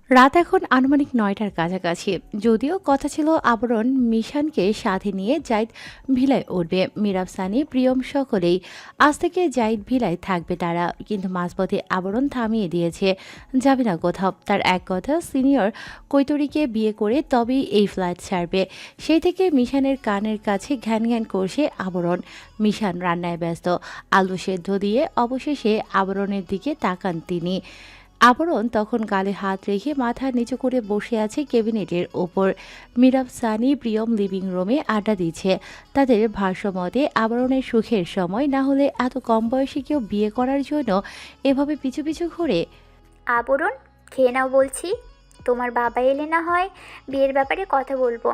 রাত এখন আনুমানিক ৯টার কাছাকাছি। যদিও কথা ছিল আবরণ মিশানকে সাথে নিয়ে জাইদ ভিলায় উঠবে। মিরাব, সানি, প্রিয়ম সকলেই আজ থেকে জাইদ ভিলায় থাকবে তারা। কিন্তু মাঝপথে আবরণ থামিয়ে দিয়েছে, যাবে না কোথাও। তার এক কথা, সিনিয়র কৈতরীকে বিয়ে করে তবেই এই ফ্ল্যাট ছাড়বে। সেই থেকে মিশানের কানের কাছে ঘ্যান ঘ্যান করছে আবরণ। মিশান রান্নায় ব্যস্ত। আলু সেদ্ধ দিয়ে অবশেষে আবরণের দিকে তাকান তিনি। আবরণ তখন গালে হাত রেখে মাথা নিচু করে বসে আছে ক্যাবিনেটের ওপর। মিরাব, সানি, প্রিয়ম লিভিং রুমে আড্ডা দিচ্ছে। তাদের ভাষ্যমতে আবরণের সুখের সময় না হলে এত কম বয়সে কেউ বিয়ে করার জন্য এভাবে পিছু পিছু ঘুরে। আবরণ, খেয়ে নাও বলছি। তোমার বাবা এলে না হয় বিয়ের ব্যাপারে কথা বলবো।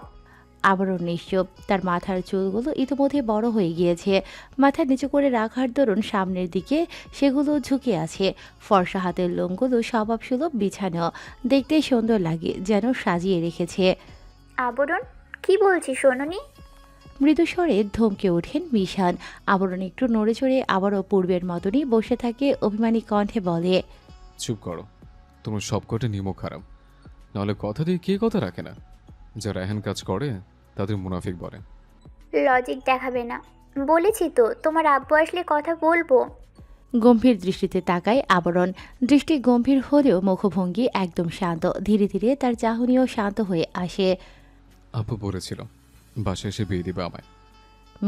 আবরণ নিশ্চুপ। তার মাথার চুলগুলো ইতিমধ্যে বড় হয়ে গিয়েছে। মাথা নিচু করে রাখার দরুন সামনের দিকে সেগুলো ঝুঁকে আছে। ফর্সা হাতের লোমগুলো স্বভাবসুলভ বিছানো। দেখতে সুন্দর লাগে, যেন সাজিয়ে রেখেছে। আবরণ, কি বলছি শোনোনি? মৃদুস্বরে ধমকে ওঠেন মিশান। আবরণ একটু নড়ে চড়ে আবারও পূর্বের মতনই বসে থাকে, অভিমানী কণ্ঠে বলে, চুপ করো। তোমার সবকটা নিয়মও খারাপ। নাহলে কথা দিয়ে কে কথা রাখে না? যারা এহেন কাজ করে তাদের মুনাফিক বলে। লজিক দেখাবে না। বলেছি তো তোমার আব্বু আসলে কথা বলবো। গম্ভীর দৃষ্টিতে তাকায় আবরণ। দৃষ্টি গম্ভীর হলেও মুখভঙ্গি একদম শান্ত। ধীরে ধীরে তার চাহনিও শান্ত হয়ে আসে। আপু বলেছিল বাসায় এসে বিয়ে দিবে আমায়।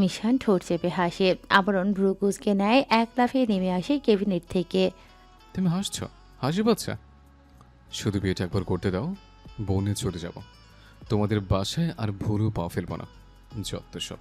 মিশান ঠোঁট চেপে হাসে। আবরণ ভ্রু কুঁচকে নেয়, এক লাফে নেমে আসে ক্যাবিনেট থেকে। তুমি হাসছ? হাসি পাচ্ছে? শুধু বিয়েটা একবার করতে দাও, বউ নিয়ে চলে যাব। তোমাদের বাসায় আর ভুরু পা ফেলবো না। যত সব।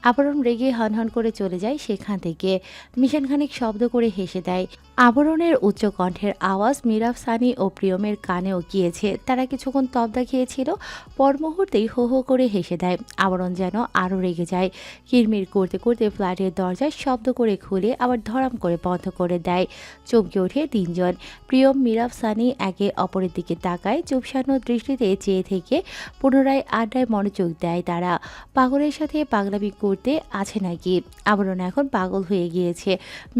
আবরণ রেগে হনহন করে চলে যায় সেখান থেকে। মিশন খানিক শব্দ করে হেসে দেয়। আবরণের উচ্চ কণ্ঠের আওয়াজ মিরাব, সানি ও প্রিয়মের কানেও গিয়েছে। তারা কিছুক্ষণ তবদা খেয়েছিল, পর মুহূর্তেই হো হো করে হেসে দেয়। আবরণ যেন আরও রেগে যায়। কিরমির করতে করতে ফ্ল্যাটের দরজায় শব্দ করে খুলে আবার ধরাম করে বন্ধ করে দেয়। চমকে ওঠে তিনজন। প্রিয়ম, মিরাব, সানি একে অপরের দিকে তাকায়। চুপসানো দৃষ্টিতে চেয়ে থেকে পুনরায় আড্ডায় মনোযোগ দেয় তারা। পাগলের সাথে পাগলামি করতে আছে নাকি? আবরণ এখন পাগল হয়ে গিয়েছে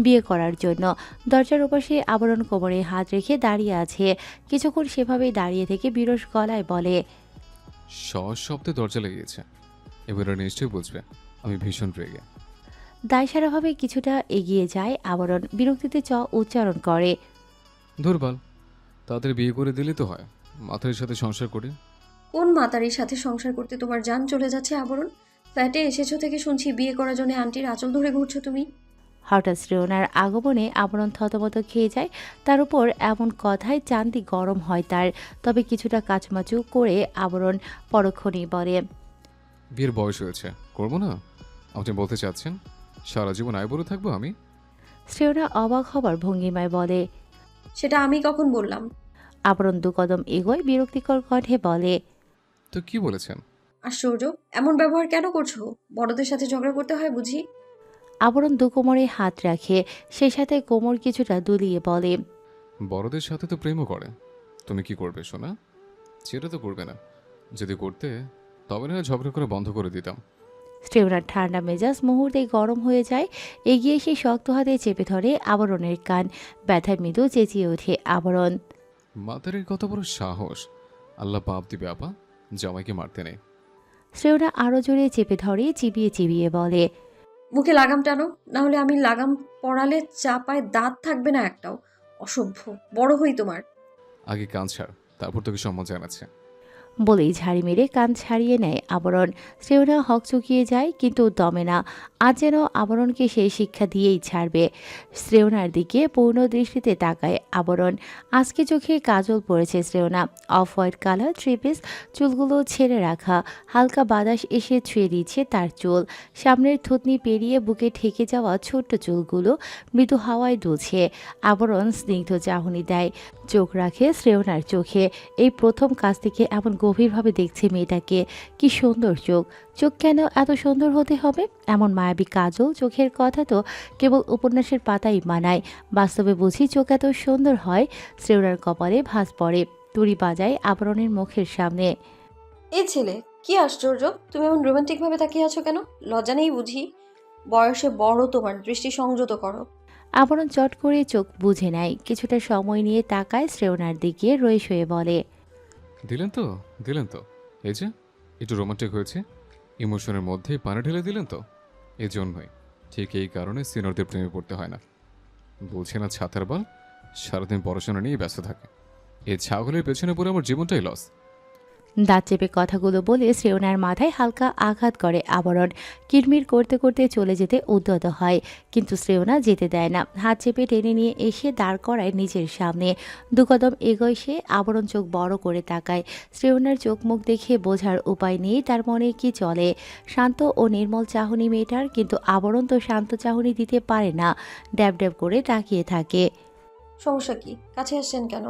বিয়ে করার জন্য। দরজার ওপাশে আবরণ কোমরে হাত রেখে দাঁড়িয়ে আছে। কিছুক্ষণ সেভাবেই দাঁড়িয়ে থেকে বিরস গলায় বলে, শব্দে দরজা লেগেছে। এবারে নিশ্চয়ই বুঝবে আমি ভীষণ রেগে। দায়সারাভাবে কিছুটা এগিয়ে যায় আবরণ। বিরক্তিতে উচ্চারণ করে, দুর্বল। তাদের বিয়ে করে দিলে তো হয়, মাথার সাথে সংসার করি। কোন মাতারির সাথে সংসার করতে তোমার জান চলে যাচ্ছে আবরণ? ফ্ল্যাটে এসেছো থেকে শুনছি বিয়ে করার জন্য আন্টির আঁচল ধরে ঘুরছো তুমি। হঠাৎ শ্রেয়নার আগমনে আবরণ থতমত খেয়ে যায়। তার উপর এমন কথায় চান্দি গরম হয় তার। তবে কিছুটা কাচমাচু করে আবরণ পরক্ষণেই বলে, বিয়ের বয়স হয়েছে, করবো না? আপনি বলতে চাচ্ছেন সারা জীবন আইবুড়ো থাকবো আমি? শ্রেয়না অবাক হবার ভঙ্গিমায় বলে। সেটা আমি কখন বললাম? আবরণ দু কদম এগোয়, বিরক্তিকর কণ্ঠে বলে, তো কি বলেছেন? আশ্চর্য, এমন ব্যবহার কেন করছো? বড়দের সাথে ঝগড়া করতে হয় বুঝি? আবরণ দু কোমরে হাত রাখে, সেই সাথে কোমর কিছুটা দুলিয়ে বলে, বড়দের সাথে তো প্রেমও করে। তুমি কি করবে সোনা? সেটা তো করবে না। যদি করতে, তবে না হয় ঝগড়া করে বন্ধ করে দিতাম। শ্রেয়নার ঠান্ডা মেজাজ মুহূর্তেই গরম হয়ে যায়। এগিয়ে এসে শক্ত হাতে চেপে ধরে আবরণের কান। ব্যথায় মৃদু চেঁচিয়ে ওঠে আবরণ। মাতারের কত বড় সাহস! আল্লাহ পাপ দিবে আপা, জামাইকে মারতে নেই। শ্রেয়না আরো জোরে চেপে ধরে, চিবিয়ে চিবিয়ে বলে, মুখে লাগাম টানো, না হলে আমি লাগাম পড়ালে চাপায় দাঁত থাকবে না একটাও। অসভ্য, বড় হই তোমার। আগে কান ছাড়, তারপর তোকে সম্মান জানাচ্ছে। বলেই ঝাড়ি মেরে কান ছাড়িয়ে নেয় আবরণ। শ্রেয়না হকচকিয়ে যায়, কিন্তু দমে না। আজ যেন আবরণকে সেই শিক্ষা দিয়েই ছাড়বে। শ্রেয়নার দিকে পূর্ণ দৃষ্টিতে তাকায় আবরণ। আজকে চোখে কাজল পড়েছে Shreyana. Off white colour three piece, চুলগুলো ছেড়ে রাখা। হালকা বাতাস এসে ছুঁয়ে দিচ্ছে তার চুল। সামনের থুতনি পেরিয়ে বুকে ঠেকে যাওয়া ছোট্ট চুলগুলো মৃদু হাওয়ায় দুলছে। আবরণ স্নিগ্ধ চাহনি দেয়, চোখ রাখে শ্রেয়নার চোখে। এই প্রথম কাছ থেকে এমন গভীরভাবে দেখছে মেয়েটাকে। কি সুন্দর চোখ! চোখ কেন এত সুন্দর হতে হবে? এমন মায়াবী কাজল চোখের কথা তো কেবল উপন্যাসের পাতাই মানায়। বাস্তবে বুঝি চোখ এত সুন্দর হয়? শ্রেয়নার কপালে ভাঁজ পড়ে। তুড়ি বাজায় আবরণের মুখের সামনে। এই ছেলে, কি আশ্চর্য, তুমি এমন রোমান্টিক ভাবে তাকিয়ে আছো কেন? লজ্জা নেই বুঝি? বয়সে বড় তোমার, দৃষ্টি সংযত করো। আবরণ চট করে চোখ বুজে নেয়, কিছুটা সময় নিয়ে তাকায় শ্রেয়নার দিকে, রয়ে শয়ে বলে, দিলেন তো এই যে একটু রোমান্টিক হয়েছে, ইমোশনের মধ্যে পানি ঢেলে দিলেন তো। এই জন্যই, ঠিক এই কারণে সিনিয়রদের প্রেমে পড়তে হয় না। বলছে না ছাতার বল সারাদিন পড়াশোনা নিয়ে ব্যস্ত থাকে, এই ছাগলের পেছনে পড়ে আমার জীবনটাই লস। দাঁত চেপে কথাগুলো বলে শ্রেয়নার মাথায় হালকা আঘাত করে আবরণ। কিরমির করতে করতে চলে যেতে উদ্যত হয়, কিন্তু শ্রেয়না যেতে দেয় না। হাত চেপে টেনে নিয়ে এসে দাঁড় করায় নিজের সামনে। দুকদম এগোয় সে। আবরণ চোখ বড় করে তাকায়। শ্রেয়নার চোখ মুখ দেখে বোঝার উপায় নেই তার মনে কি চলে। শান্ত ও নির্মল চাহনি মেয়েটার, কিন্তু আবরণ তো শান্ত চাহনি দিতে পারে না। ড্যাব ড্যাব করে তাকিয়ে থাকে। সমস্যা কি? কাছে আসছেন কেন?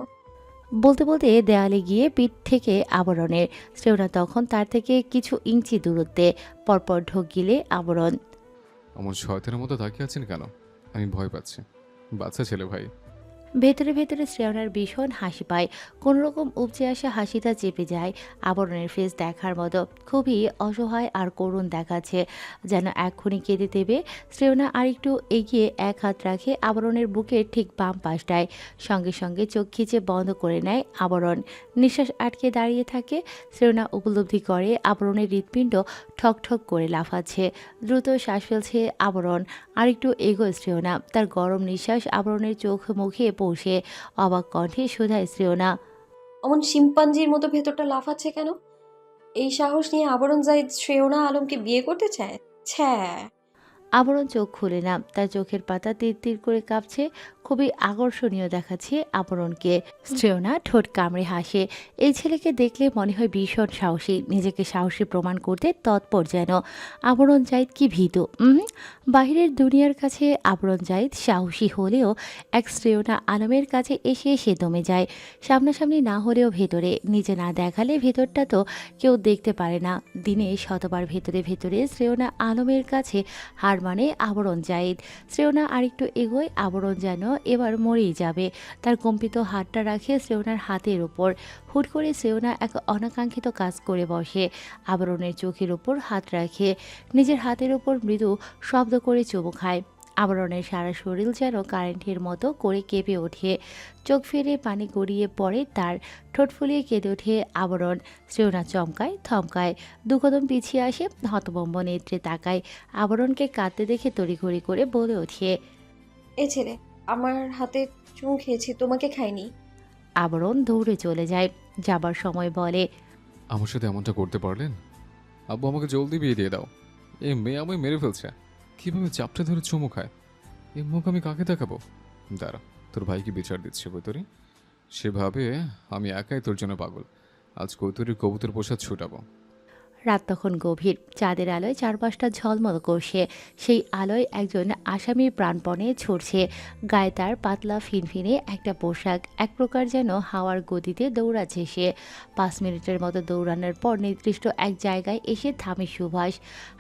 বলতে বলতে দেয়ালে গিয়ে পিঠ থেকে আবরণের। শ্রেয়না তখন তার থেকে কিছু ইঞ্চি দূরত্বে। পরপর ঢোক গিলে আবরণ। আমার শয়তানের মতো তাকিয়ে আছেন কেন? আমি ভয় পাচ্ছি। বাচ্চা ছেলে ভাই। ভেতরে ভেতরে শ্রেয়নার ভীষণ হাসি পায়। কোনোরকম উপচে আসা হাসিটা চেপে যায়। আবরণের ফেস দেখার মতো খুবই অসহায় আর করুণ দেখাচ্ছে, যেন এক্ষুনি কেঁদে দেবে। শ্রেয়না আরেকটু এগিয়ে এক হাত রাখে আবরণের বুকের ঠিক বাম পাশটায়। সঙ্গে সঙ্গে চোখ খিচে বন্ধ করে নেয় আবরণ। নিঃশ্বাস আটকে দাঁড়িয়ে থাকে। শ্রেয়না উপলব্ধি করে আবরণের হৃৎপিণ্ড ঠক ঠক করে লাফাচ্ছে। দ্রুত শ্বাস ফেলছে আবরণ। আরেকটু এগোয় শ্রেয়না। তার গরম নিঃশ্বাস আবরণের চোখ মুখে পৌঁছে। অবাক কণ্ঠে শোধায় শ্রেয়না, অমন শিম্পাঞ্জির মতো ভেতরটা লাফাচ্ছে কেন? এই সাহস নিয়ে আবরণ জাহিদ শ্রেয়না আলমকে বিয়ে করতে চায়? ছ্যা। আবরণ চোখ খুলে না। তার চোখের পাতা তীর তীর করে কাঁপছে। খুবই আকর্ষণীয় দেখাচ্ছে আবরণকে। শ্রেয়না ঠোঁট কামড়ে হাসে। এই ছেলেকে দেখলে মনে হয় ভীষণ সাহসী, নিজেকে সাহসী প্রমাণ করতে তৎপর যেন। আবরণ জাহিদ কি ভীতু? বাহিরের দুনিয়ার কাছে আবরণ জাহিদ সাহসী হলেও এক শ্রেয়না আলমের কাছে এসে এসে দমে যায়। সামনাসামনি না হলেও ভেতরে, নিজে না দেখালে ভেতরটা তো কেউ দেখতে পারে না। দিনে শতবার ভেতরে ভেতরে শ্রেয়না আলমের কাছে হার মানে আবরণ জাহিদ। শ্রেয়না আরেকটু এগোয়। আবরণ যেন এবার মরেই যাবে। তার কম্পিত হাতটা রাখে শ্রেয়নার হাতের ওপর। হুট করে শ্রেয়না এক অনাকাঙ্ক্ষিত কাজ করে বসে। আবরণের চোখের ওপর হাত রাখে। নিজের হাতের ওপর মৃদু শব্দ করে চুমু খায়। আবরণের সারা শরীর যেন কারেন্টের মতো করে কেঁপে ওঠে। চোখ ফেরে পানি গড়িয়ে পড়ে তার। ঠোঁট ফুলিয়ে কেঁদে ওঠে আবরণ। শ্রেয়না চমকায়, থমকায়, দুকদম পিছিয়ে আসে, হতভম্ব নেত্রে তাকায়। আবরণকে কাঁদতে দেখে তড়িঘড়ি করে বলে ওঠে, এ ছেলে, আমার হাতে চুমু খেয়েছি, তোমাকে খাইনি। আবরণ দৌড়ে চলে যায়। যাবার সময় বলে, আমার সাথে এমনটা করতে পারলেন? আব্বু আমাকে জলদি বিয়ে দিয়ে দাও। এই মেয়ে আমায় মেরে ফেলছে। কিভাবে চাপটা ধরে চুমু খায়? এই মুখ আমি কাকে দেখাবো? দাঁড়া, তোর ভাইকে বিচার দিচ্ছে কৈতরী। সেভাবে আমি একাই তোর জন্য পাগল। আজ কৈতরীর কবুতর পোষা ছুটাবো। রাত তখন গভীর। চাঁদের আলোয় চারপাশটা ঝলমল করছে। সেই আলোয় একজন আসামি প্রাণপণে ছুটছে। গায়ে তার পাতলা ফিনফিনে একটা পোশাক। এক প্রকার যেন হাওয়ার গতিতে দৌড়াচ্ছে সে। 5 মিনিটের মতো দৌড়ানোর পর নির্দিষ্ট এক জায়গায় এসে থামে সুভাষ।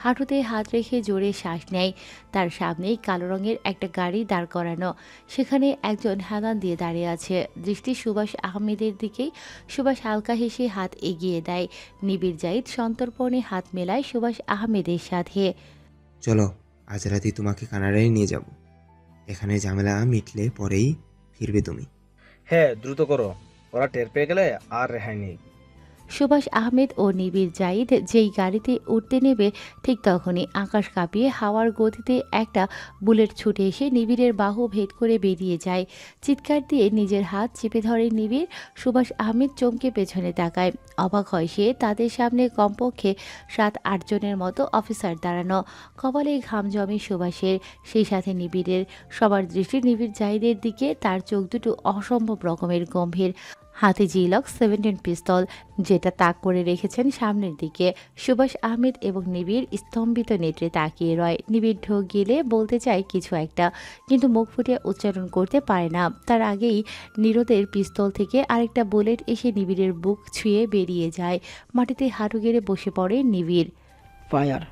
হাঁটুতে হাত রেখে জোরে শ্বাস নেয়। তার সামনেই কালো রঙের একটা গাড়ি দাঁড় করানো। সেখানে একজন হেলান দিয়ে দাঁড়িয়ে আছে। দৃষ্টি সুভাষ আহমেদের দিকেই। সুভাষ হালকা হেসে হাত এগিয়ে দেয়। নিবিড় জাহিদ সন্তর্পণে হাত মেলায় সুভাষ আহমেদের সাথে। চলো, আজ রাতে তোমাকে কানাডায় নিয়ে যাব। এখানে ঝামেলা মিটলে পরেই ফিরবে তুমি। হ্যাঁ, দ্রুত করো, ওরা টের পেয়ে গেলে আর রেহাই নেই। সুভাষ আহমেদ ও নিবিড় জাহিদ যেই গাড়িতে উঠতে নেবে ঠিক তখনই আকাশ কাঁপিয়ে হাওয়ার গতিতে একটা বুলেট ছুটে এসে নিবিড়ের বাহু ভেদ করে বেরিয়ে যায়। চিৎকার দিয়ে নিজের হাত চেপে ধরে নিবিড়। সুভাষ আহমেদ চমকে পেছনে তাকায়। অবাক হয় সে। তাদের সামনে কমপক্ষে 7-8 জনের মতো অফিসার দাঁড়ানো। কপালে ঘাম জমে সুভাষের, সেই সাথে নিবিড়ের। সবার দৃষ্টি নিবিড় জাহিদের দিকে। তার চোখ দুটো অসম্ভব রকমের গম্ভীর। হাতে জিলক 17 পিস্তল, যেটা তাক করে রেখেছেন সামনের দিকে। সুভাষ আহমেদ এবং নিবিড় স্তম্ভিত নেত্রে তাকিয়ে রয়। নিবিড় ঢোক গিলে বলতে চায় কিছু একটা, কিন্তু মুখ ফুটে উচ্চারণ করতে পারে না। তার আগেই নিরোদের পিস্তল থেকে আরেকটা বুলেট এসে নিবিড়ের বুক ছুঁয়ে বেরিয়ে যায়। মাটিতে হাঁটু গেড়ে বসে পড়ে নিবিড়। ফায়ার।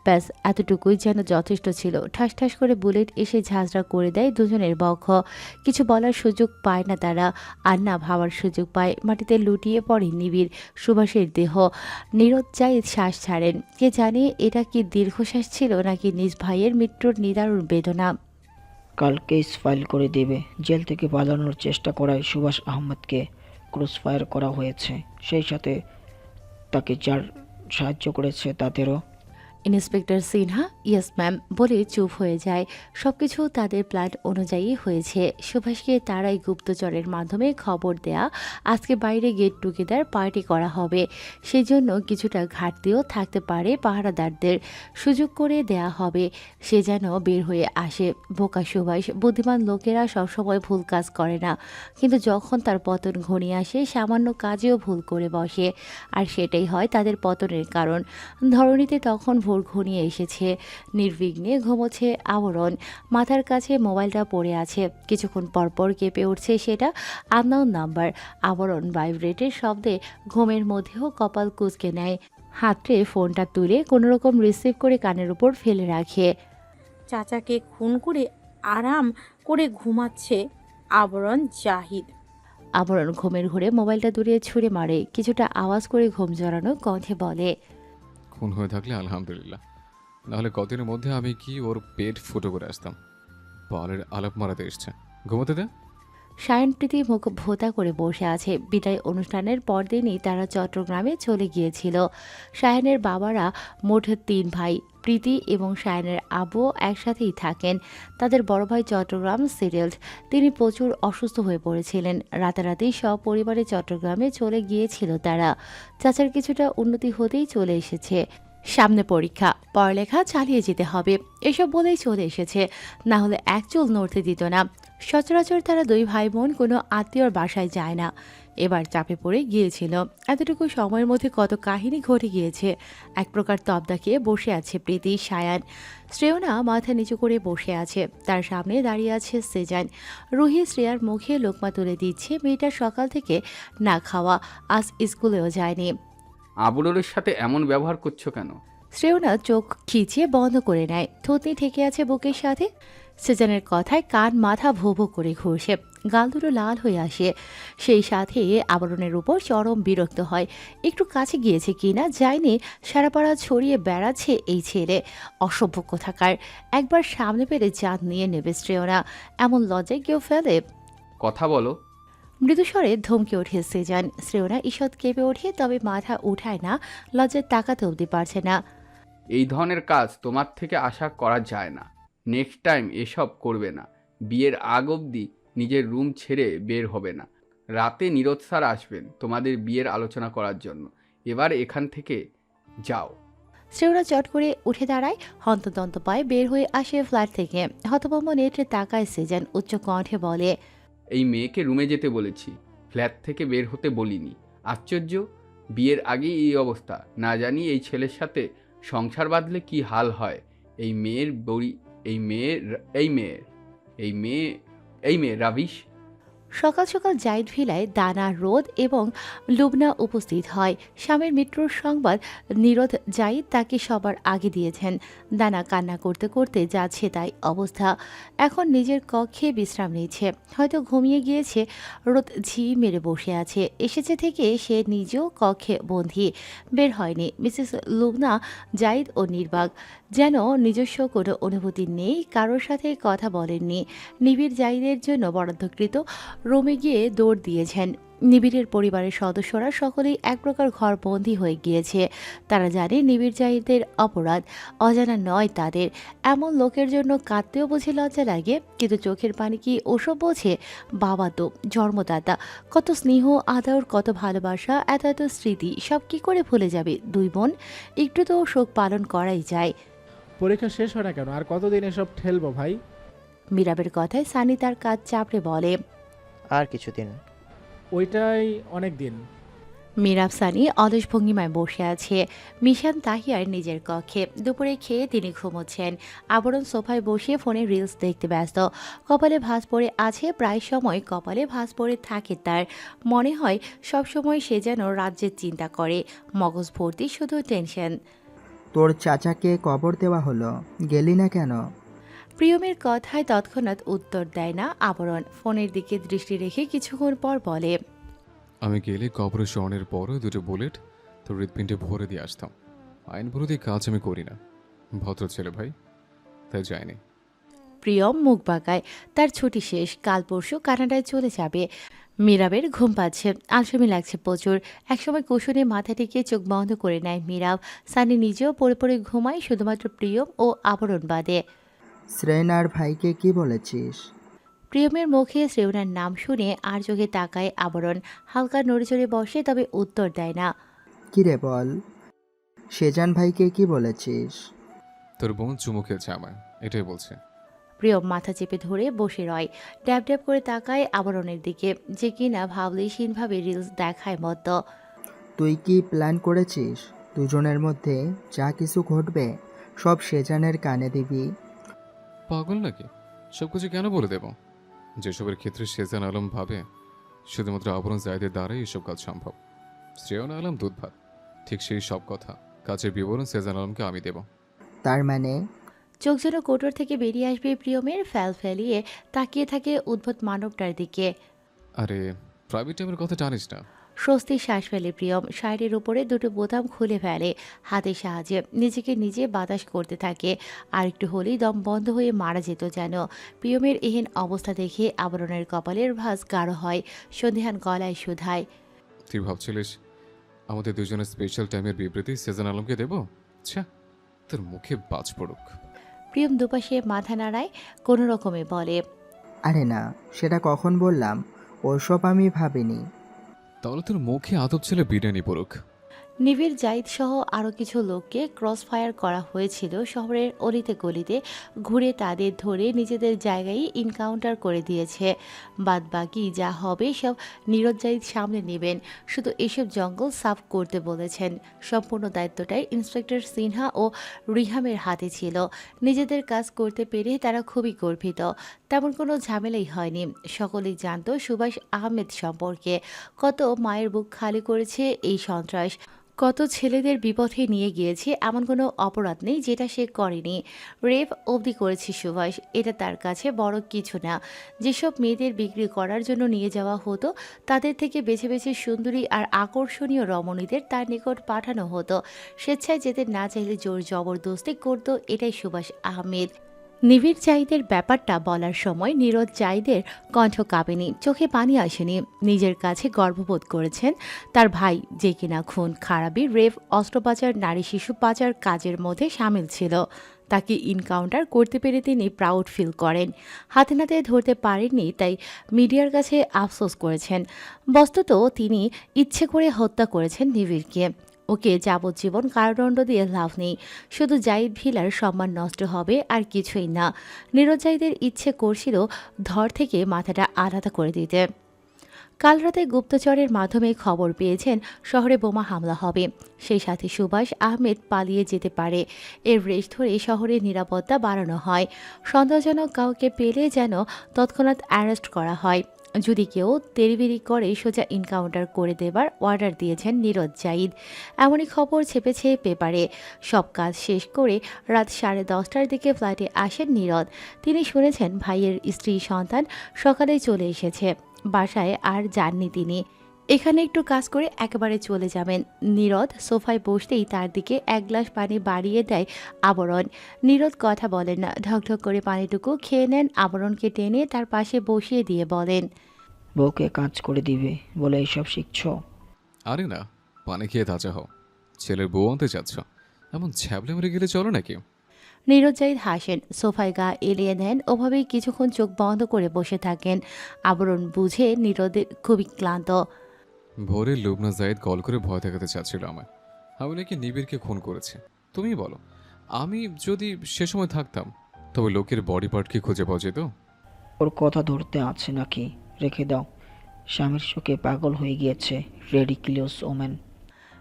ব্যাস, এতটুকুই যেন যথেষ্ট ছিল। ঠাস ঠাস করে বুলেট এসে ঝাঁঝরা করে দেয় দুজনের বক্ষ। কিছু বলার সুযোগ পায় না তারা, আর না ভাবার সুযোগ পায়। মাটিতে লুটিয়ে পড়ে নিবিড়। সুভাষের দেহ। নীরদ জাহিদ শ্বাস ছাড়েন। কে জানে এটা কি দীর্ঘশ্বাস ছিল নাকি নিজ ভাইয়ের মৃত্যুর নিদারুণ বেদনা। কাল কেস ফাইল করে দেবে। জেল থেকে পালানোর চেষ্টা করায় সুভাষ আহমেদকে ক্রসফায়ার করা হয়েছে, সেই সাথে তাকে যার সাহায্য করেছে তাদেরও। ইন্সপেক্টর সিনহা ইয়েস ম্যাম বলে চুপ হয়ে যায়। সবকিছু তাদের প্ল্যান অনুযায়ী হয়েছে। সুভাষকে তারাই গুপ্তচরের মাধ্যমে খবর দেয়া আজকে বাইরে গেট টুগেদার পার্টি করা হবে। সেজন্য কিছুটা ঘাটতিও থাকতে পারে পাহারাদারদের, সুযোগ করে দেয়া হবে সে যেন বের হয়ে আসে। বোকা সুভাষ, বুদ্ধিমান লোকেরা সবসময় ভুল কাজ করে না, কিন্তু যখন তার পতন ঘনিয়ে আসে সামান্য কাজেও ভুল করে বসে, আর সেটাই হয় তাদের পতনের কারণ। ধরণীতে তখন ভোর ঘনিয়ে এসেছে। নির্বিঘ্নে ঘুমোচ্ছে আবরণ। মাথার কাছে মোবাইলটা পড়ে আছে। কিছুক্ষণ পরপর কেঁপে উঠছে সেটা আননোন নাম্বার। আবরণ ভাইব্রেটের শব্দে ঘুমের মধ্যেও কপাল কুঁচকে নেয়। হাতড়ে ফোনটা তুলে কোনোরকম রিসিভ করে কানের উপর ফেলে রাখে। চাচাকে খুন করে আরাম করে ঘুমাচ্ছে আবরণ জাহিদ। আবরণ ঘুমের ঘুরে মোবাইলটা দূরে ছুঁড়ে মারে। কিছুটা আওয়াজ করে ঘুম জড়ানো কণ্ঠে বলে, খুন হয়ে থাকলে আলহামদুলিল্লাহ, নাহলে কদিনের মধ্যে আমি কি ওর পেট ফুটো করে আসতাম। বালের আলাপ মারাতে এসছে, ঘুমোতে দে। সায়ন প্রীতি মুখ ভোতা করে বসে আছে। বিদায় অনুষ্ঠানের পরদিনই তারা চট্টগ্রামে চলে গিয়েছিল। সায়নের বাবারা মোট 3 ভাই। প্রীতি এবং সায়নের আব্বু একসাথেই থাকেন। তাদের বড় ভাই চট্টগ্রাম সেটেলড। তিনি প্রচুর অসুস্থ হয়ে পড়েছিলেন। রাতারাতি সব পরিবারে চট্টগ্রামে চলে গিয়েছিল তারা। চাচার কিছুটা উন্নতি হতেই চলে এসেছে। সামনে পরীক্ষা, পড়ালেখা চালিয়ে যেতে হবে, এসব বলেই চলে এসেছে, না হলে এক চুল নড়তে দিত না। সচরাচর তারা 2 ভাই বোন কোনো আত্মীয়র বাসায় যায় না। এবার চাপে পড়ে গিয়েছিল। এতটুকু সময়ের মধ্যে কত কাহিনী ঘটে গিয়েছে। এক প্রকার তবদা খেয়ে বসে আছে প্রীতি, সায়ান। শ্রেয়না মাথা নিচু করে বসে আছে। তার সামনে দাঁড়িয়ে আছে সেজান। রুহি শ্রেয়ার মুখে লোকমা তুলে দিচ্ছে। মেয়েটা সকাল থেকে না খাওয়া, আজ স্কুলেও যায়নি। আবরণের সাথে এমন ব্যবহার করছো কেন? শ্রেয়না চোখ খিচিয়ে বন্ধ করে নেয়। থুতনি ঠেকে আছে বুকের সাথে। সেজানের কথায় কান মাথা ভো ভো করে ঘুরছে। গাল দুটো লাল হয়ে আসে। সেই সাথে আবরণের উপর চরম বিরক্ত হয়। একটু কাছে গিয়েছে কিনা যায়নি, সারা পাড়া ছড়িয়ে বেড়াচ্ছে এই ছেলে। অসভ্য কোথাকার। একবার সামনে পেলে জাত নিয়ে নেবে শ্রেয়না। এমন লজ্জায় কেউ ফেলে? কথা বলো। মৃদুস্বরে ধমকে ওঠে সেজান। শ্রেয়না ঈষৎ কেঁপে ওঠে, তবে মাথা উঠায় না। লজ্জায় তাকাতে অবধি পারছে না। এই ধরনের কাজ তোমার থেকে আশা করা যায় না। নেক্সট টাইম এসব করবে না। বিয়ের আগ অবধি নিজের রুম ছেড়ে বের হবে না। রাতে নীরজ স্যার আসবেন তোমাদের বিয়ের আলোচনা করার জন্য। এবার এখান থেকে যাও। শ্রেয়না চট করে উঠে দাঁড়ায়। হন্তদন্ত পায়ে বের হয়ে আসে ফ্ল্যাট থেকে। হতভম্ব নেত্রে তাকায় সেজান। উচ্চ কণ্ঠে বলে, এই মেয়েকে রুমে যেতে বলেছি, ফ্ল্যাট থেকে বের হতে বলিনি। আশ্চর্য, বিয়ের আগেই এই অবস্থা। না জানি এই ছেলের সাথে সংসার বাঁধলে কি হাল হয়। এই মেয়ের বড়ি, এই মেয়ে রাবিশ। সকাল সকাল জাইদ ভিলায় দানা, রোদ এবং লুবনা উপস্থিত হয়। স্বামীর মৃত্যুর সংবাদ নীরদ জাইদ তাকে সবার আগে দিয়েছেন। দানা কান্না করতে করতে যাচ্ছে তাই অবস্থা। এখন নিজের কক্ষে বিশ্রাম নিচ্ছে। হয়তো ঘুমিয়ে গিয়েছে। রোদ ঝি মেরে বসে আছে। এসেছে থেকে সে নিজেও কক্ষে বন্দী, বের হয়নি। মিসেস লুবনা, জাইদ ও নির্বাক যেন নিজস্ব কোনো অনুভূতি নেই, কারোর সাথে কথা বলেননি। নিবিড় জাইদের জন্য বরাদ্দকৃত রুমে গিয়ে দৌড় দিয়েছেন। নিবিড়ের পরিবারের সদস্যরা সকলেই এক প্রকার ঘরবন্দি হয়ে গিয়েছে। তারা জানে নিবিড় জাহিদের অপরাধ অজানা নয় তাদের। এমন লোকের জন্য কাঁদতেও বুঝে লজ্জা লাগে, কিন্তু চোখের পানি কি ওসব বোঝে? বাবা তো জন্মদাতা, কত স্নেহ আদর, কত ভালোবাসা, এত এত স্মৃতি, সব কি করে ভুলে যাবে 2 বোন? একটু তো শোক পালন করাই যায়। পরীক্ষা শেষ হয় না কেন? আর কতদিন এসব ঠেলবো ভাই? মীরাবের কথায় সানি তার কাজ চাপড়ে বলে, আর কিছুদিন। ওইটাই অনেক দিন। মীরাব সানি অলস ভঙ্গিমায় বসে আছে। মিশান তাহিয়ার নিজের কক্ষে। দুপুরে খেয়ে তিনি ঘুমোচ্ছেন। আবরণ সোফায় বসে ফোনে রিলস দেখতে ব্যস্ত। কপালে ভাঁজ পড়ে আছে। প্রায় সময় কপালে ভাঁজ পড়ে থাকে তার। মনে হয় সবসময় সে যেন রাজ্যের চিন্তা করে। মগজ ভর্তি শুধু টেনশন। তোর চাচাকে কবর দেওয়া হলো, গেলি না কেন? প্রিয়মের কথায় তৎক্ষণাৎ উত্তর দেয় না আবরণ। ফোনের দিকে দৃষ্টি রেখে কিছুক্ষণ পর বলে, আমি গেলে কবরে শরণের পরও 2টো বুলেট তোর হৃৎপিণ্ডে ভরে দিয়ে আসতাম। আইন বিরোধী কাজ আমি করি না, ভদ্র ছেলে ভাই, তাই যায়নি। প্রিয়ম মুখ বাঁকায়। তার ছুটি শেষ, কাল পরশু কানাডায় চলে যাবে। মীরাবের ঘুম পাচ্ছে, আলসেমি লাগছে প্রচুর। একসময় কুশনে মাথা টেকে চোখ বন্ধ করে নেয় মীরাব। সানি নিজেও পড়ে পড়ে ঘুমায়, শুধুমাত্র প্রিয়ম ও আবরণ বাদে। শ্রেয়নার ভাইকে কি বলেছিস? প্রিয়মের মুখে শ্রেয়নার নাম শুনে আর চোখে তাকায় আবরণ। হালকা নড়েচড়ে বসে, তবে উত্তর দেয় না। কি রে বল, সেজান ভাইকে কি বলেছিস? তোর বোন চুমু খেয়েছে আমায়, এটাই বলছে। প্রিয়ম মাথা চেপে ধরে বসে রয়, ড্যাব ড্যাব করে তাকায় আবরণের দিকে, যে কিনা ভাবলেশীনভাবে রিলস দেখায় মতো। তুই কি প্ল্যান করেছিস দুজনের মধ্যে যা কিছু ঘটবে সব সেজানের কানে দিবি? পাগল নাকি? সবকিছু কেন বলে দেব? যেসবের ক্ষেত্রে সেজান আলম ভাবে শুধুমাত্র আবরণ জায়দের দ্বারাই এসব কাজ সম্ভব। শ্রেয়ন আলম দুধ ভাত, ঠিক সেই সব কথা কাজের বিবরণ সেজান আলমকে আমি দেব। তার মানে? চোখ যেন কোটর থেকে বেরিয়ে আসবে প্রিয়মের, ফ্যাল ফেলিয়ে তাকিয়ে থাকে উদ্ভট মানবটার দিকে। আরে প্রাইভেট টাইমের কথা টানিস না। স্বস্তির শ্বাস ফেলে প্রিয়ম, শাড়ির উপরে দুটো বোতাম খুলে ফেলে হাতের সাহায্যে, নিজেকে নিজে বাতাস করতে থাকে। আর একটু হলেই দম বন্ধ হয়ে মারা যেত যেন। প্রিয়মের এহেন অবস্থা দেখে আবরণের কপালের ভাঁজ গাঢ় হয়, সন্ধিহান গলায় শুধায়। তুই ভাবছিলিস আমাদের দুজনের স্পেশাল টাইমের বিবৃতি সেজান আলমকে দেব? আচ্ছা, তোর মুখে বাজ পড়ুক। প্রিয়ম দুপাশে মাথা নাড়ায়, কোনো রকমে বলে। আরে না, সেটা কখন বললাম, ওসব আমি ভাবিনি। তাহলে তোর মুখে আদব ছেলে বিরিয়ানি পড়ুক। নিবিড়, জাহিদ সহ আরও কিছু লোককে ক্রস ফায়ার করা হয়েছিল শহরের অলিতে গলিতে। ঘুরে তাদের ধরে নিজেদের জায়গায় ইনকাউন্টার করে দিয়েছে। বাদ বাকি যা হবে সব নীরজ জাহিদ সামলে নেবেন। শুধু এসব জঙ্গল সাফ করতে বলেছেন। সম্পূর্ণ দায়িত্বটাই ইন্সপেক্টর সিনহা ও রিহামের হাতে ছিল। নিজেদের কাজ করতে পেরে তারা খুবই গর্বিত। তেমন কোনো ঝামেলাই হয়নি। সকলেই জানত সুভাষ আহমেদ সম্পর্কে। কত মায়ের বুক খালি করেছে এই সন্ত্রাস, কত ছেলেদের বিপথে নিয়ে গিয়েছে। এমন কোনো অপরাধ নেই যেটা সে করেনি। রেপ অবধি করেছে সুভাষ, এটা তার কাছে বড় কিছু না। যেসব মেয়েদের বিক্রি করার জন্য নিয়ে যাওয়া হতো তাদের থেকে বেছে বেছে সুন্দরী আর আকর্ষণীয় রমণীদের তার নিকট পাঠানো হতো। স্বেচ্ছায় যেতে না চাইলে জোর জবরদস্তি করত, এটাই সুভাষ আহমেদ। নিবিড় জাহিদের ব্যাপারটা বলার সময় নীরজ জাহিদের কণ্ঠ কাঁপেনি, চোখে পানি আসেনি। নিজের কাছে গর্ববোধ করেছেন তার ভাই, যে কিনা খুন, খারাপি, রেপ, অস্ত্র পাচার, নারী শিশু পাচার কাজের মধ্যে সামিল ছিল। তাকে ইনকাউন্টার করতে পেরে তিনি প্রাউড ফিল করেন। হাতে নাতে ধরতে পারেননি, তাই মিডিয়ার কাছে আফসোস করেছেন। বস্তুত তিনি ইচ্ছে করে হত্যা করেছেন নিবিড়কে। ওকে যাবজ্জীবন কারাদণ্ড দিয়ে লাভ নেই, শুধু জাহিদ ভিলার সম্মান নষ্ট হবে আর কিছুই না। নীরজ জাহিদের ইচ্ছে করছিল ধর থেকে মাথাটা আলাদা করে দিতে। কাল রাতে গুপ্তচরের মাধ্যমে খবর পেয়েছেন শহরে বোমা হামলা হবে, সেই সাথে সুভাষ আহমেদ পালিয়ে যেতে পারে। এর রেশ ধরে শহরের নিরাপত্তা বাড়ানো হয়। সন্দেহজনক কাউকে পেলে যেন তৎক্ষণাৎ অ্যারেস্ট করা হয়। যদি কেউ তেরিবেরি করে সোজা ইনকাউন্টার করে দেবার অর্ডার দিয়েছেন নীরজ জাহিদ। এমনই খবর ছেপেছে পেপারে। সব কাজ শেষ করে রাত 10:30টার দিকে ফ্লাইটে আসেন নীরদ। তিনি শুনেছেন ভাইয়ের স্ত্রী সন্তান সকালে চলে এসেছে। বাসায় আর যাননি তিনি। এখানে একটু কাজ করে একেবারে চলে যাবেন। নীরদ সোফায় বসতেই তার দিকে এক গ্লাস পানি বাড়িয়ে দেয় আবরণ। নীরদ কথা বলেন না, ঢকঢক করে পানিটুকু খেয়ে নেন। আবরণকে টেনে তার পাশে বসিয়ে দিয়ে বলেন, বউকে কাজ করে দিবে বলে এইসব শিখছ? আরে না, পানি খেয়ে তাজা হও। ছেলের বউ আনতে চাচ্ছ, এমন ছ্যাবলে মেরে গেলে চলো নাকি? নীরজ জাহিদ হাসেন, সোফায় গা এলিয়ে দেন। ওভাবেই কিছুক্ষণ চোখ বন্ধ করে বসে থাকেন। আবরণ বুঝে নীরদের খুবই ক্লান্ত। ভোরে লুবনা জাহিদ কল করে ভয় দেখাতে চাচ্ছিল আমায়। আমি নাকি নিবিড়কে খুন করেছে। তুমি বলো, আমি যদি সে সময় থাকতাম তবে লোকের বডি পার্টকে খুঁজে পাওয়া যেত? ওর কথা ধরতে আছে নাকি? রেখে দাও, স্বামীর শোকে পাগল হয়ে গিয়েছে। Ridiculous women.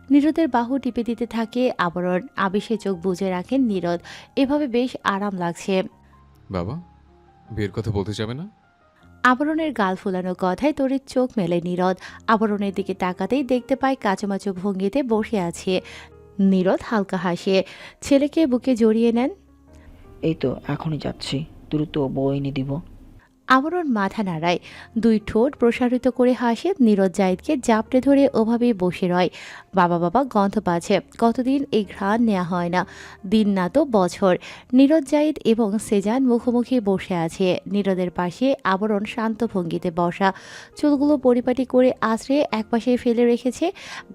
নীরদের বাহু টিপে দিতে থাকে আবরণ। আবেশে চোখ বুজে রাখেন নীরদ। এভাবে বেশ আরাম লাগছে। বাবা, বিয়ের কথা বলতে যাবে না? আবরণের গাল ফুলানো কথায় তড়িৎ চোখ মেলে নীরদ। আবরণের দিকে তাকাতেই দেখতে পায় কাচুমাচু ভঙ্গিতে বসে আছে। নীরদ হালকা হাসে, ছেলেকে বুকে জড়িয়ে নেন। এই তো এখনই যাচ্ছি, দ্রুত বউ এনে দিব। আবরণ মাথা নাড়ায়, দুই ঠোঁট প্রসারিত করে হাসে। নীরজ জাহিদকে জাপটে ধরে ওভাবেই বসে রয়। বাবা বাবা গন্ধ পাচ্ছে, কতদিন এই ঘ্রাণ নেওয়া হয় না, দিন না তো বছর। নীরজ জাহিদ এবং সেজান মুখোমুখি বসে আছে। নীরদের পাশে আবরণ শান্ত ভঙ্গিতে বসা, চুলগুলো পরিপাটি করে আশ্রে একপাশে ফেলে রেখেছে।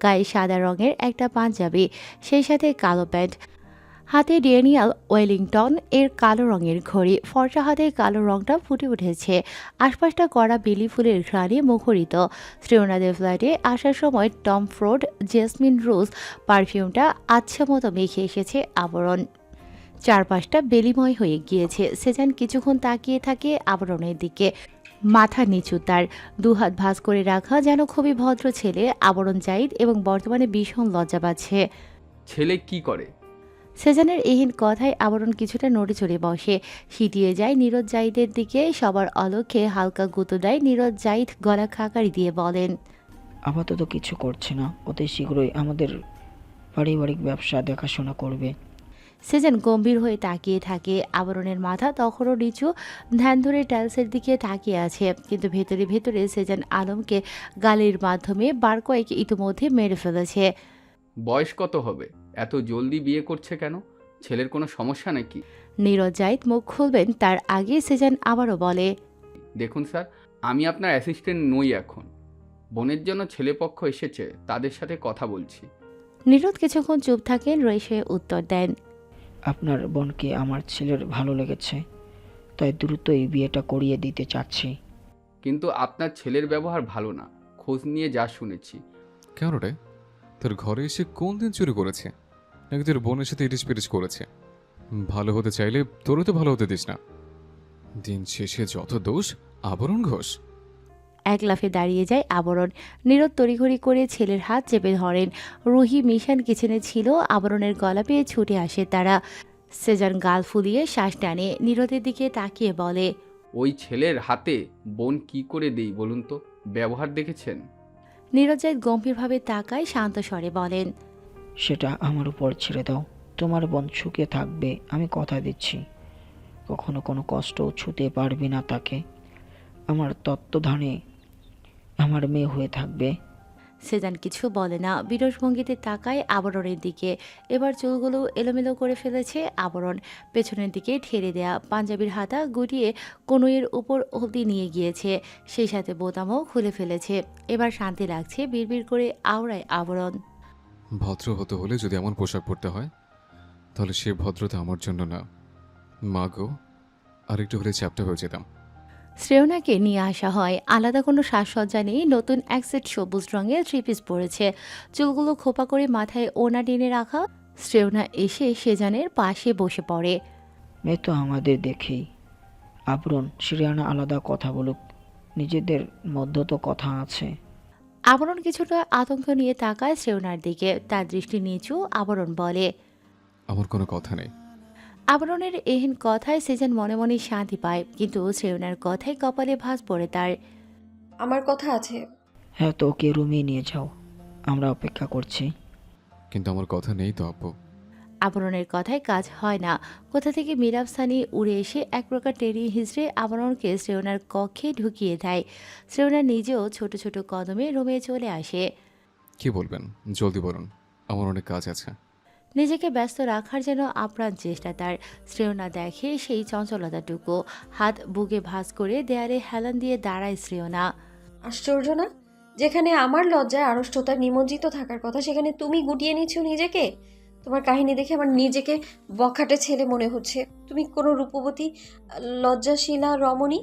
গায়ে সাদা রঙের একটা পাঞ্জাবি, সেই সাথে কালো প্যান্ট, হাতে ড্যানিয়াল ওয়েলিংটন এর কালো রঙের ঘড়ি। ফর্সা হাতে কালো রংটা ফুটে উঠেছে, আশপাশটা কড়া বেলি ফুলের ঘ্রাণে মুখরিত। শ্রেয়নাদের ফ্ল্যাটে আসার সময় টম ফোর্ড জেসমিন রোজ পারফিউমটা আচ্ছা মতো মেখে এসেছে আবরণ। চারপাশটা বেলিময় হয়ে গিয়েছে। সেজান কিছুক্ষণ তাকিয়ে থাকে আবরণের দিকে, মাথা নিচু, তার দুহাত ভাঁজ করে রাখা, যেন খুবই ভদ্র ছেলে। আবরণ জাহিদ এবং বর্তমানে ভীষণ লজ্জা পাচ্ছে। ছেলে কি করে? সেজানের এহেন কথায় আবরণ কিছুটা নড়ে চড়ে বসে, সিটিয়ে যায় নীরজ জাহিদের দিকে। সবার অলক্ষ্যে হালকা গুঁতো দেয়। নীরজ জাহিদ গলা খাকারি দিয়ে বলেন, আপাতত কিছু করছে না, অতি শীঘ্রই আমাদের পারিবারিক ব্যবসা দেখাশোনা করবে। সেজান গম্ভীর হয়ে তাকিয়ে থাকে। আবরণের মাথা তখনও নিচু, ধ্যান ধরে টাইলসের দিকে তাকিয়ে আছে। কিন্তু ভেতরে ভেতরে সেজান আলমকে গালির মাধ্যমে বার কয়েক ইতিমধ্যে মেরে ফেলেছে। বয়স কত হবে? এত জলদি বিয়ে করছে কেন? ছেলের কোনো সমস্যা নাকি? নীরজ জাহিদ মুখ খুলবেন তার আগে সেজান আবারও বলে, দেখুন স্যার, আমি আপনার অ্যাসিস্ট্যান্ট নই এখন। বোনের জন্য ছেলেপক্ষ এসেছে, তাদের সাথে কথা বলছি। নীরজ কিছুক্ষণ চুপ থাকেন, রয়েছে উত্তর দেন, আপনার বোনকে আমার ছেলের ভালো লেগেছে, তাই দ্রুতই বিয়েটা করিয়ে দিতে চাচ্ছি। কিন্তু আপনার ছেলের ব্যবহার ভালো না, খোঁজ নিয়ে যা শুনেছি। কেন রে? তোর ঘরে এসে কোন দিন চুরি করেছে? নাকি তোর বোনের সাথে ইটিস পিটিস করেছে? ভালো হতে চাইলে তোরও তো ভালো হতে দিস না। দিন শেষে যত দোষ আবরণ ঘোষ। এক লাফে দাঁড়িয়ে যায় আবরণ। নীরদ তড়িঘড়ি করে ছেলের হাত চেপে ধরেন। রুহি মিশান কিচেনে ছিল, আবরণের গলা পেয়ে ছুটে আসে তারা। সেজান গাল ফুলিয়ে শ্বাস টানে, নীরদের দিকে তাকিয়ে বলে, ওই ছেলের হাতে বোন কি করে দেই বলুন তো? ব্যবহার দেখেছেন? নীরজ জাহিদ গম্ভীরভাবে তাকায়, শান্ত স্বরে বলেন, সেটা আমার উপর ছেড়ে দাও। তোমার বোন সুখে থাকবে, আমি কথা দিচ্ছি। কখনো কোনো কষ্টও ছুতে পারবি না তাকে। আমার তত্ত্বাবধানে আমার মেয়ে হয়ে থাকবে। সেজান কিছু বলে না, বিরস ভঙ্গিতে তাকায় আবরণের দিকে। এবার চুলগুলো এলোমেলো করে ফেলেছে আবরণ, পেছনের দিকে ঠেলে দেয়া, পাঞ্জাবির হাতা গুটিয়ে কনুইয়ের উপর অবধি নিয়ে গিয়েছে, সেই সাথে বোতামও খুলে ফেলেছে। এবার শান্তি লাগছে, বিড়বিড় করে আওড়ায় আবরণ। ভদ্র হতে হলে যদি এমন পোশাক পরতে হয়, তাহলে সে ভদ্রতা আমার জন্য না। মা গো, আরেকটু হলে চ্যাপ্টা হয়ে যেতাম। শ্রেয়নাকে নিয়ে আসা হয়। আলাদা কোনো সাজসজ্জা নেই, নতুন এক সেট সবুজ রঙের থ্রি পিস পরেছে, চুলগুলো খোপা করে মাথায় ওনা টেনে রাখা। শ্রেয়না এসে সেজানের পাশে বসে পড়ে। মেয়ে তো আমাদের দেখেই। আবরণ শ্রেয়ানা আলাদা কথা বলুক, নিজেদের মধ্যে তো কথা আছে। আবরণ কিছুটা আতঙ্ক নিয়ে তাকায় শ্রেয়নার দিকে, তার দৃষ্টি নিচু। আবরণ বলে, আমার কোনো কথা নেই। আবরণের এহেন কথায় সেজান মনে মনে শান্তি পায়, কিন্তু শ্রেয়নার কথায় কপালে ভাঁজ পড়ে তার। আমার কথা আছে। হ্যাঁ, তো ওকে রুমে নিয়ে যাও, আমরা অপেক্ষা করছি। কিন্তু আমার কথা নেই তো আব্বু। আবরণের কথায় কাজ হয় না। কোথা থেকে মিরাব সানি উড়ে এসে এক প্রকার টেনে হিঁচড়ে আবরণকে শ্রেয়নার কক্ষে ঢুকিয়ে দেয়। শ্রেয়না নিজেও ছোট ছোট কদমে রুমে চলে আসে। কি বলবেন জলদি বলুন, আমার অনেক কাজ আছে। নিজেকে ব্যস্ত রাখার যেন আপ্রাণ চেষ্টা তার। শ্রেয়না দেখে সেই চঞ্চলতাটুকু, হাত বুকে ভাঁজ করে দেয়ালে হেলান দিয়ে দাঁড়ায় শ্রেয়না। আশ্চর্য না, যেখানে আমার লজ্জায় আড়ষ্টতায় নিমজ্জিত থাকার কথা, সেখানে তুমি গুটিয়ে নিচ্ছ নিজেকে। তোমার কাহিনী দেখে আমার নিজেকে বখাটে ছেলে মনে হচ্ছে। তুমি কোনো রূপবতী লজ্জাশীলা রমণী।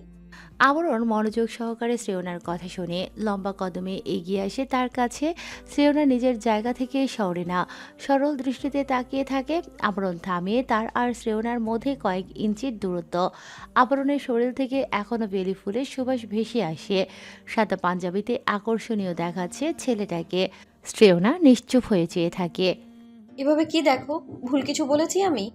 আবরণ মনোযোগ সহকারে শ্রেয়নার কথা শুনে লম্বা কদমে এগিয়ে আসে তার কাছে। শ্রেয়না নিজের জায়গা থেকে সরে না, সরল দৃষ্টিতে তাকিয়ে থাকে। আবরণ থামিয়ে তার আর শ্রেয়নার মধ্যে কয়েক ইঞ্চির দূরত্ব। আবরণের শরীর থেকে এখনো বেলি ফুলের সুবাস ভেসে আসে। সাদা পাঞ্জাবিতে আকর্ষণীয় দেখাচ্ছে ছেলেটাকে। শ্রেয়না নিশ্চুপ হয়ে চেয়ে থাকে। এভাবে কি দেখো, ভুল কিছু বলেছি আমি?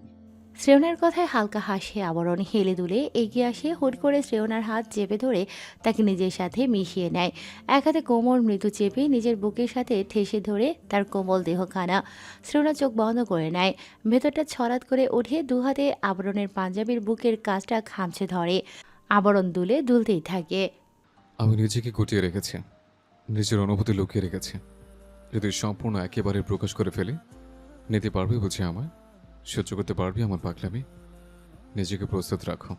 শ্রেয়নার কথায় হালকা হাসে আবরণ, হেলে দুলে এগিয়ে আসে, হুট করে শ্রেয়নার হাত চেপে ধরে তাকে নিজের সাথে মিশিয়ে নেয়। এক হাতে কোমর মৃদু চেপে নিজের বুকের সাথে ঠেসে ধরে তার কোমল দেহখানা। শ্রেয়না চোখ বন্ধ করে নেয়, ভেতরটা ছড়াত করে ওঠে। দু হাতে আবরণের পাঞ্জাবির বুকের কাজটা খামছে ধরে। আবরণ দুলে দুলতেই থাকে। আমি নিজেকে গুটিয়ে রেখেছি, নিজের অনুভূতি লুকিয়ে রেখেছি। যদি সম্পূর্ণ একেবারে প্রকাশ করে ফেলি, নিতে পারবি বুঝি আমায়? সহ্য করতে পারবি আমার পাগলামি? নিজেকে প্রস্তুত রাখো।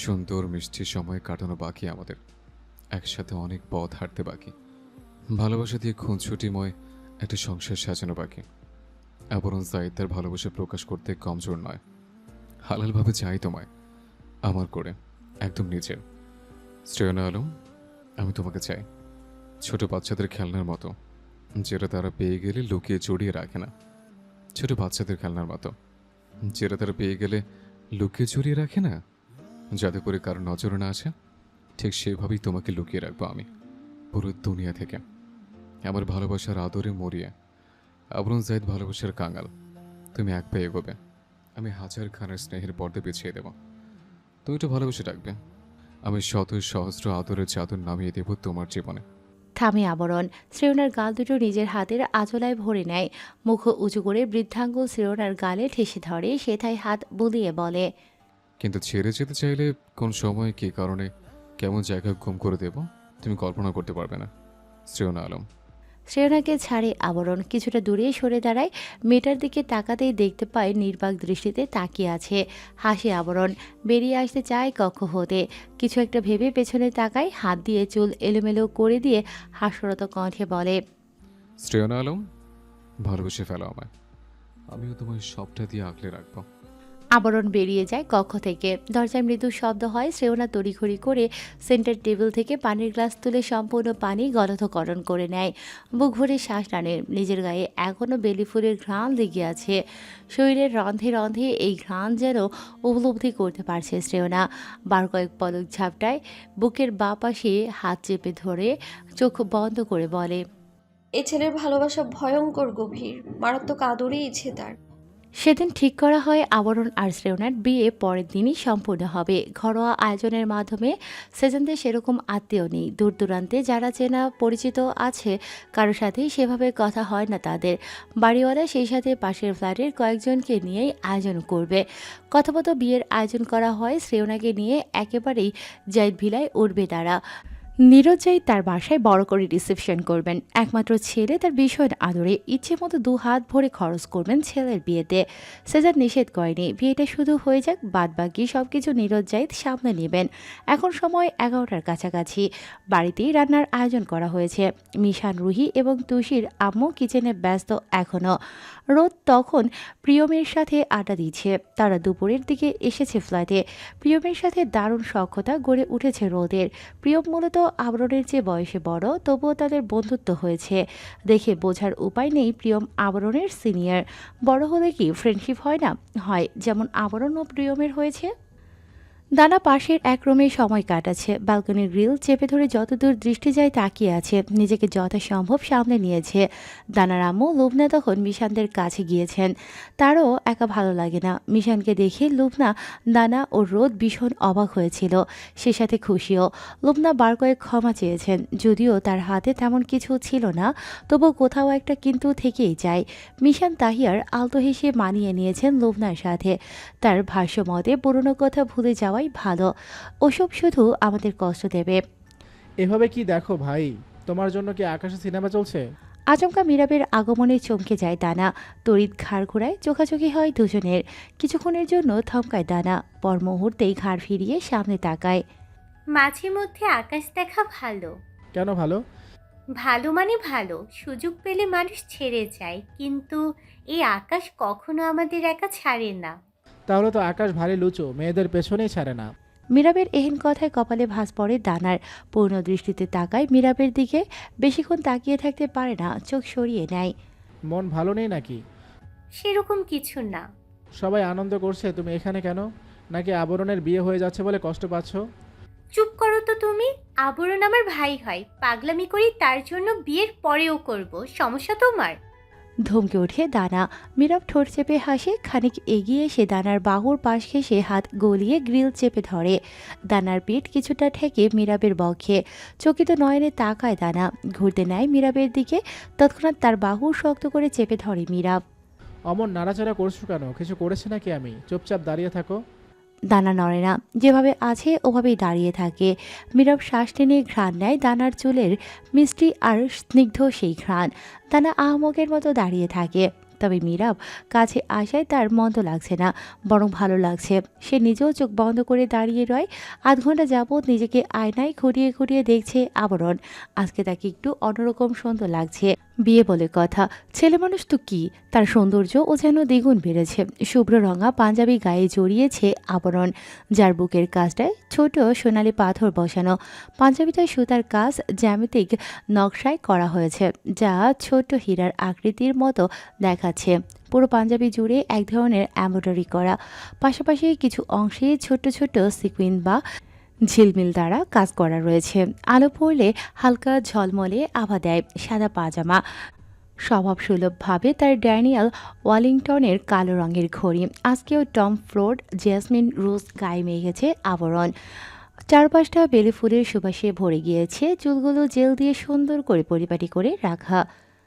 সুন্দর মিষ্টি সময় কাটানো বাকি আমাদের, একসাথে অনেক পথ হাঁটতে বাকি, ভালোবাসা দিয়ে খুনছুটিময় একটা সংসার সাজানো বাকি। আবরণ জাহিদ তার ভালোবাসা প্রকাশ করতে কমজোর নয়, হালালভাবে চাই তোমায় আমার করে, একদম নিজের। শ্রেয়না আলম, আমি তোমাকে চাই, ছোট বাচ্চাদের খেলনার মতো, যেটা তারা পেয়ে গেলে লুকিয়ে জড়িয়ে রাখে না। ছোট বাচ্চাদের খেলনার মতো, যেটা তারা পেয়ে গেলে লুকিয়ে জড়িয়ে রাখে না, যাতে করে কারো নজরে না আসে। ঠিক সেভাবেই তোমাকে লুকিয়ে রাখবো আমি পুরো দুনিয়া থেকে। আমার ভালোবাসার আদরে মরিয়ে আবরণ জাহিদ ভালোবাসার কাঙাল। তুমি এক পায়ে এগোবে, আমি হাজার খানের স্নেহের পর্দা পিছিয়ে দেব। তুমি একটু ভালোবেসে রাখবে, আমি শত সহস্র আদরের চাদর নামিয়ে দেব তোমার জীবনে। থামে আবরণ। শ্রেয়নার গাল দুটো নিজের হাতের আঁচলায় ভরে নেয়, মুখ উঁচু করে বৃদ্ধাঙ্গুল শ্রেয়নার গালে ঠেসে ধরে, সেথায় হাত বুলিয়ে বলে, কিন্তু ছেড়ে যেতে চাইলে কোন সময় কী কারণে কেমন জায়গা গুম করে দেব তুমি কল্পনা করতে পারবে না। শ্রেয়না আলম। শ্রেয়নাকে ছাড়ে আবরণ, কিছুটা দূরে সরে দাঁড়ায়। মেয়েটার দিকে তাকাতেই দেখতে পায় নির্বাক দৃষ্টিতে তাকিয়ে আছে। হাসে আবরণ, বেরিয়ে আসতে চায় কক্ষ হতে। কিছু একটা ভেবে পেছনে তাকায়, হাত দিয়ে চুল এলোমেলো করে দিয়ে হাস্যরত কণ্ঠে বলে, শ্রেয়না আলম, ভালোবেসে ফেলো আমায়, আমিও তোমায় সবটা দিয়ে আগলে রাখবো। আবরণ বেরিয়ে যায় কক্ষ থেকে। দরজায় মৃদু শব্দ হয়। শ্রেয়না তড়িঘড়ি করে সেন্টার টেবিল থেকে পানির গ্লাস তুলে সম্পূর্ণ পানি গলতকরণ করে নেয়। বুক ভরে শ্বাস টানে। নিজের গায়ে এখনও বেলি ফুলের ঘ্রাণ লেগে আছে। শরীরের রন্ধে রন্ধে এই ঘ্রাণ যেন উপলব্ধি করতে পারছে শ্রেয়না। বার কয়েক পলক ঝাপটায় বুকের বাঁ পাশে হাত চেপে ধরে চোখ বন্ধ করে বলে, এ ছেলের ভালোবাসা ভয়ঙ্কর গভীর, মারাত্মক আদরেই ইচ্ছে তার। সেদিন ঠিক করা হয় আবরণ আর শ্রেয়নার বিয়ে পরের দিনই সম্পূর্ণ হবে। ঘরোয়া আয়োজনের মাধ্যমে সেজনদের সেরকম আত্মীয় নেই। দূর দূরান্তে যারা চেনা পরিচিত আছে, কারোর সাথেই সেভাবে কথা হয় না তাদের। বাড়িওয়ালা সেই সাথে পাশের ফ্ল্যাটের কয়েকজনকে নিয়েই আয়োজন করবে। কথমত বিয়ের আয়োজন করা হয়। শ্রেয়নাকে নিয়ে একেবারেই জাহিদ ভিলায় উঠবে তারা। নীরজ জাহিদ তার বাসায় বড় করে রিসেপশন করবেন। একমাত্র ছেলে তার ভীষণ আদরে, ইচ্ছে মতো 2 হাত ভরে খরচ করবেন ছেলের বিয়েতে। সেজার নিষেধ করেনি, বিয়েটা শুধু হয়ে যাক, বাদ বাকি সবকিছু নীরজ জাহিদ সামনে নেবেন। এখন সময় 11টার কাছাকাছি। বাড়িতেই রান্নার আয়োজন করা হয়েছে। মিশান, রুহি এবং তুষির আম্মু কিচেনে ব্যস্ত এখনও। রোদ তখন প্রিয়মের সাথে আড্ডা দিচ্ছে। তারা দুপুরের দিকে এসেছে ফ্ল্যাটে। প্রিয়মের সাথে দারুণ সখ্যতা গড়ে উঠেছে রোদের। প্রিয়ম মূলত আবরণের চেয়ে বয়সে বড়, তবুও তাদের বন্ধুত্ব হয়েছে। দেখে বোঝার উপায় নেই প্রিয়ম আবরণের সিনিয়র। বড় হলে কি ফ্রেন্ডশিপ হয় না? হয়, যেমন আবরণ ও প্রিয়মের হয়েছে। দানা পাশের এক রুমে সময় কাটাচ্ছে। ব্যালকনির গ্রিল চেপে ধরে যতদূর দৃষ্টি যায় তাকিয়ে আছে। নিজেকে যথাসম্ভব সামলে নিয়েছে। দানার আম্মু লুবনা তখন মিশানদের কাছে গিয়েছেন। তারও একা ভালো লাগে না। মিশানকে দেখে লুবনা, দানা ও রোদ ভীষণ অবাক হয়েছিল, সে সাথে খুশিও। লুবনা বার কয়েক ক্ষমা চেয়েছেন, যদিও তার হাতে তেমন কিছু ছিল না, তবু কোথাও একটা কিন্তু থেকেই যায়। মিশান তাহিয়ার আলতো হেসে মানিয়ে নিয়েছেন লুবনার সাথে। তার ভাষ্য মতে পুরনো কথা ভুলে যাওয়াই ভালো, ওসব শুধু আমাদের কষ্ট দেবে। এভাবে কি দেখো ভাই, তোমার জন্য কি আকাশে সিনেমা চলছে? আচমকা মীরাবের আগমনে চমকে যায় দানা। তড়িৎ ঘাড় ঘোরায়, চোখাচোখি হয় দুজনের। কিছুক্ষণের জন্য থমকায় দানা, পর মুহূর্তেই ঘাড় ফিরিয়ে সামনে তাকায়। মাঝে মধ্যে আকাশ দেখা ভালো। কেন ভালো? ভালো মানে ভালো, সুযোগ পেলে মানুষ ছেড়ে যায়, কিন্তু এই আকাশ কখনো আমাদের একা ছাড়ে না। তাহলে তো আকাশ ভারী লুচো, মেয়েদের পেছনেই ছাড়ে না। মীরাবের এহেন কথায় কপালে ভাঁজ পড়ে দানার। পূর্ণ দৃষ্টিতে তাকায় মীরাবের দিকে। বেশিক্ষণ তাকিয়ে থাকতে পারে না, চোখ সরিয়ে নেয়। মন ভালো নেই নাকি? সেরকম কিছু না। সবাই আনন্দ করছে, তুমি এখানে কেন? নাকি আবরণের বিয়ে হয়ে যাচ্ছে বলে কষ্ট পাচ্ছ? চুপ করো তো তুমি। আবরণ আমার ভাই হয়, পাগলামি করি তার জন্য বিয়ের পরেও করব, সমস্যা তোমার? ধমকে ওঠে দানা। মীরাব ঠোঁট চেপে হাসে। খানিক এগিয়ে এসে দানার বাহুর পাশ ঘেঁষে হাত গলিয়ে গ্রিল চেপে ধরে। দানার পিঠ কিছুটা ঠেকে মীরাবের বক্ষে। চকিত নয়নে তাকায় দানা, ঘুরতে নেয় মীরাবের দিকে। তৎক্ষণাৎ তার বাহু শক্ত করে চেপে ধরে মীরাব। অমন নাড়াচাড়া করছো কেন? কিছু করেছে নাকি আমি? চুপচাপ দাঁড়িয়ে থাকো। দানা নড়ে না, যেভাবে আছে ওভাবেই দাঁড়িয়ে থাকে। নীরব শ্বাস টেনে ঘ্রাণ নেয় দানার চুলের মিষ্টি আর স্নিগ্ধ সেই ঘ্রাণ। দানা আহমকের মতো দাঁড়িয়ে থাকে। তবে মীরাব কাছে আসায় তার মন্দ লাগছে না, বরং ভালো লাগছে। সে নিজেও চোখ বন্ধ করে দাঁড়িয়ে রয়। আধ ঘন্টা যাবৎ নিজেকে আয়নায় ঘুরিয়ে ঘুরিয়ে দেখছে আবরণ। আজকে তাকে একটু অন্যরকম সুন্দর লাগছে। বিয়ে বলে কথা, ছেলে মানুষ তো কি, তার সৌন্দর্য ও যেন দ্বিগুণ বেড়েছে। শুভ্র রঙা পাঞ্জাবি গায়ে জড়িয়েছে আবরণ, যার বুকের কাজটায় ছোট সোনালি পাথর বসানো। পাঞ্জাবিটা সুতার কাজ জ্যামিতিক নকশায় করা হয়েছে, যা ছোট হীরার আকৃতির মতো দেখাচ্ছে। পুরো পাঞ্জাবি জুড়ে এক ধরনের এমব্রয়ডারি করা, পাশাপাশি কিছু অংশে ছোট ছোট সিকুইন বা ঝিলমিল দ্বারা কাজ করা রয়েছে। আলো পড়লে হালকা ঝলমলে আভা দেয় সাদা পাজামা। স্বভাবসুলভভাবে তার ড্যানিয়েল ওয়ালিংটনের কালো রঙের ঘড়ি। আজকেও টম ফোর্ড জেসমিন রোজ গায়ে মেখেছে আবরণ। চারপাশটা বেলি ফুলের সুবাসে ভরে গিয়েছে, চুলগুলো জেল দিয়ে সুন্দর করে পরিপাটি করে রাখা।